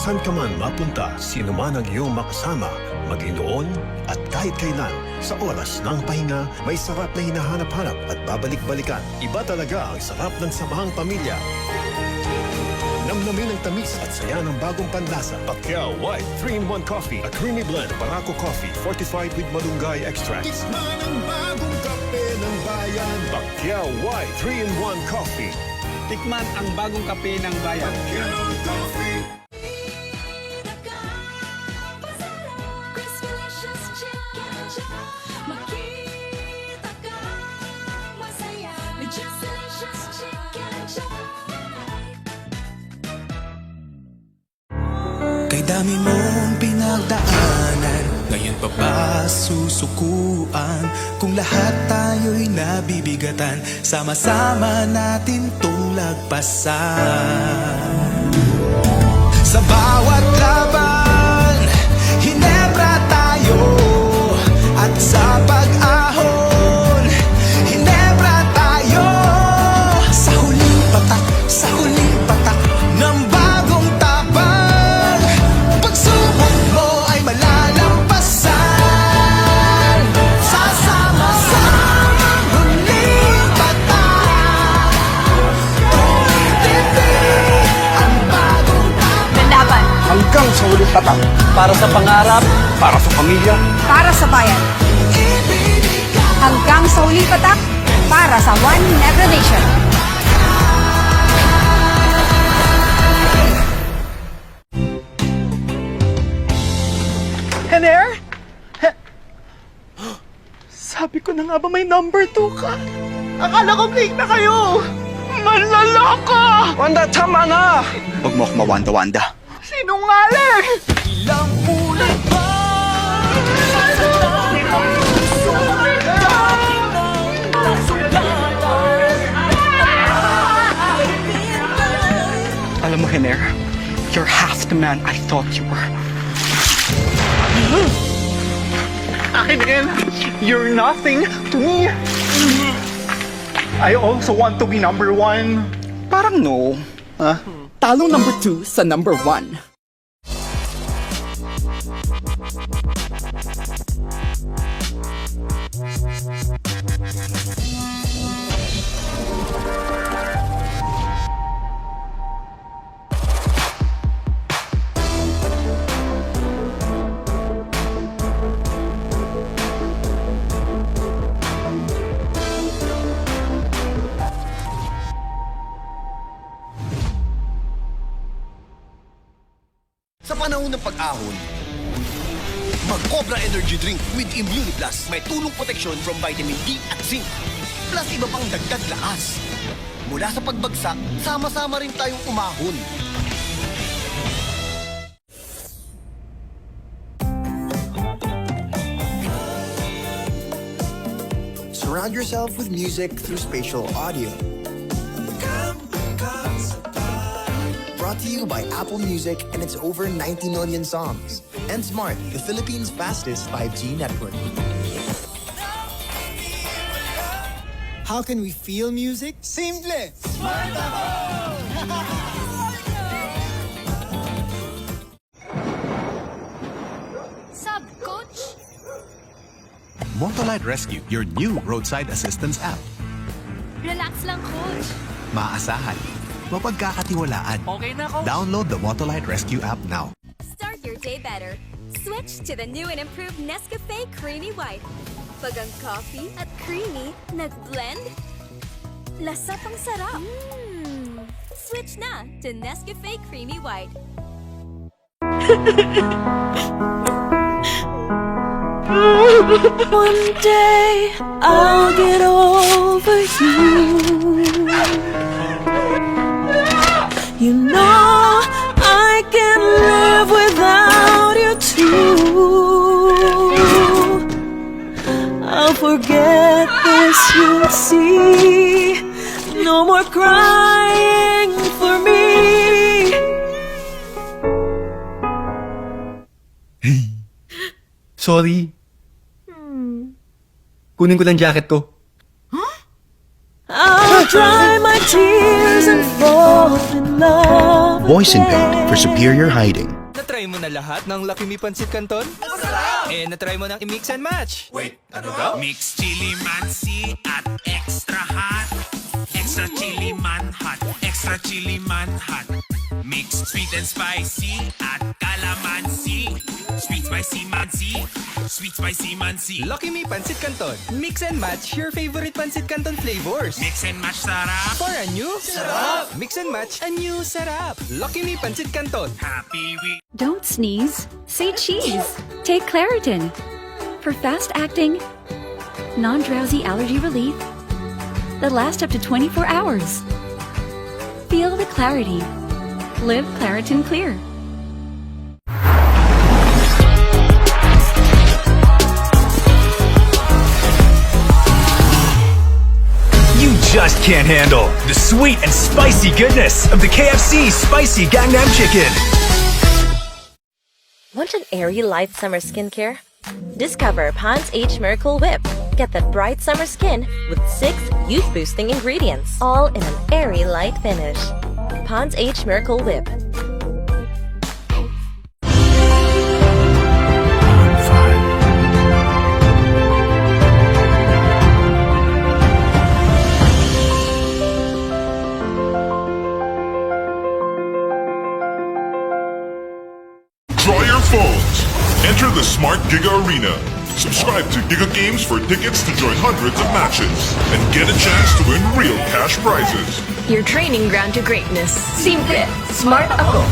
Saan ka man mapunta, sino man ang iyong makasama, maging noon at kahit kailan, sa oras ng pahinga, may sarap na hinahanap-hanap at babalik-balikan. Iba talaga ang sarap ng samahang pamilya. Namnamin ang tamis at saya ng bagong panlasa. Pacquiao White 3-in-1 Coffee. A creamy blend of Barako Coffee fortified with malunggay extract. Tikman ang bagong kape ng bayan. Pacquiao White 3-in-1 Coffee. Tikman ang bagong kape ng bayan. Pacquiao Coffee. Kay dami mong pinagdaanan, ngayon pa ba susukuan? Kung lahat tayo'y nabibigatan, sama-sama natin itong lagpasan. Sa bawat laban, hinebra tayo. At sa pag-ahon, hinebra tayo. Sa huling patak ng bagong tapang, pagsubok mo ay malalampasan. Sasama-samang huling patak, tuloy-titig ang bagong tapang. Lalaban Hanggang sa ulit tatak. Para sa pangarap, para sa pamilya. para sa bayan. Hanggang sa huling patak para sa One Never Nation. Hener? Sabi ko na nga ba may number 2 ka? Akala ko fake na kayo! Manlalaka! Wanda, tama na! Huwag mo ako mawanda-wanda. Sinungaling! Ilang ulit ba? Alam mo, Hener, you're half the man I thought you were. Akin din, you're nothing to me. I also want to be number 1. Parang no. Talong number 2 sa number 1. Sa panahon ng pag-ahon, mag-Cobra Energy Drink with Immuniplus. May tulong proteksyon from vitamin D at zinc. Plus iba pang dagdag lakas. Mula sa pagbagsak, sama-sama rin tayong umahon. Surround yourself with music through spatial audio. Brought to you by Apple Music and its over 90 million songs. And Smart, the Philippines' fastest 5G network. How can we feel music? Simple! Sub, Coach? Motolite Rescue, your new roadside assistance app. Relax lang, Coach. Maasahan, mapagkakatiwalaan. Okay na ako. Download the Motolite Rescue app now. Start your day better. Switch to the new and improved Nescafe Creamy White. Pag ang coffee at creamy nag-blend, lasa pang sarap. Switch na to Nescafe Creamy White. One day I'll get over you. You know I can live without you too. I'll forget this, you'll see. No more crying for me. Sorry. Kunin ko lang jacket ko. I'll dry my tears and fall in love. Boysen Goat for superior hiding. Natry mo na lahat ng Lucky Me Pancit Canton? Natry mo ng i-mix and match. Wait, ano daw? Mix chili mansi at extra hot. Extra chili man hot. Extra chili man hot. Mix sweet and spicy at calamansi. Sweet spicy mansi. Sweet spicy mansi. Lucky Me Pancit Canton. Mix and match your favorite Pancit Canton flavors. Mix and match sarap. For a new sarap. Mix and match a new sarap. Lucky Me Pancit Canton. Happy we. Don't sneeze, say cheese. Take Claritin for fast-acting, non-drowsy allergy relief that lasts up to 24 hours. Feel the clarity. Live Claritin Clear. You just can't handle the sweet and spicy goodness of the KFC Spicy Gangnam Chicken. Want an airy light summer skincare? Discover Pond's H Miracle Whip. Get that bright summer skin with 6 youth-boosting ingredients, all in an airy light finish. Pond's H Miracle Whip. Draw your phones. Enter the Smart Giga Arena. Subscribe to Giga Games for tickets to join hundreds of matches and get a chance to win real cash prizes. Your training ground to greatness. Simple. Smart ako.